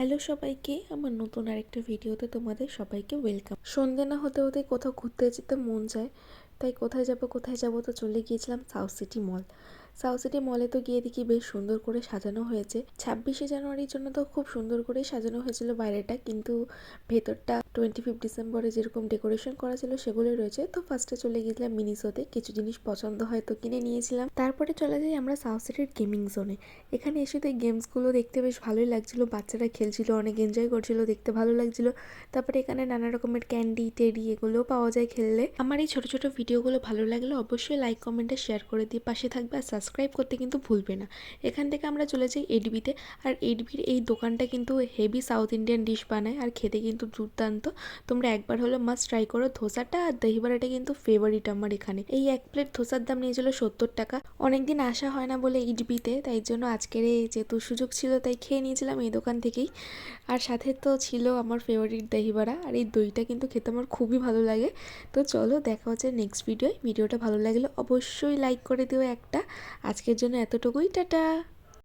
Hello সবাইকে, আমার নতুন আরেকটা ভিডিওতে তোমাদের সবাইকে ওয়েলকাম। সন্ধে না হতে হতে কোথাও ঘুরতে যেতে মন চায়, তাই কোথায় যাব তো চলে গিয়েছিলাম সাউথ সিটি মল। সাউথ সিটি মলে তো গিয়ে দেখি বেশ সুন্দর করে সাজানো হয়েছে। 26শে জানুয়ারির জন্য তো খুব সুন্দর করেই সাজানো হয়েছিল বাইরেটা, কিন্তু ভেতরটা 25 ডিসেম্বরে যেরকম ডেকোরেশন করা ছিল সেগুলোই রয়েছে। তো ফার্স্টে চলে গিয়েছিলাম মিনিসোতে, কিছু জিনিস পছন্দ হয় তো কিনে নিয়েছিলাম। তারপরে চলে যাই আমরা সাউথ সিটির গেমিং জোনে। এখানে এসে তো এই গেমসগুলো দেখতে বেশ ভালোই লাগছিল, বাচ্চারা খেলছিল, অনেক এনজয় করছিল, দেখতে ভালো লাগছিল। তারপরে এখানে নানা রকমের ক্যান্ডি টেডি এগুলোও পাওয়া যায় খেললে। আমার এই ছোট ছোট ভিডিওগুলো ভালো লাগলে অবশ্যই লাইক কমেন্টে শেয়ার করে দিয়ে পাশে থাকবে, আর সাবস্ক্রাইব করতে কিন্তু ভুলবে না। এখান থেকে আমরা চলে যাই এইটবিতে। আর এইটবির এই দোকানটা কিন্তু হেভি সাউথ ইন্ডিয়ান ডিশ বানায়, আর খেতে কিন্তু দুর্দান্ত। তোমরা একবার হলো মাস্ট ট্রাই করো। ধোসাটা আর দহিবড়াটা কিন্তু ফেভারিট আমার এখানে। এই এক প্লেট ধোসার দাম নিয়েছিল 70 টাকা। অনেকদিন আসা হয় না বলে ইডবিতে, তাই জন্য আজকের যেহেতু সুযোগ ছিল তাই খেয়ে নিয়েছিলাম এই দোকান থেকেই। আর সাথে তো ছিল আমার ফেভারিট দহিবড়া, আর এই দইটা কিন্তু খেতে আমার খুবই ভালো লাগে। তো চলো, দেখা হচ্ছে নেক্সট ভিডিওটা ভালো লাগলে অবশ্যই লাইক করে দিও একটা। আজকের জন্য এতটুকুই, টাটা।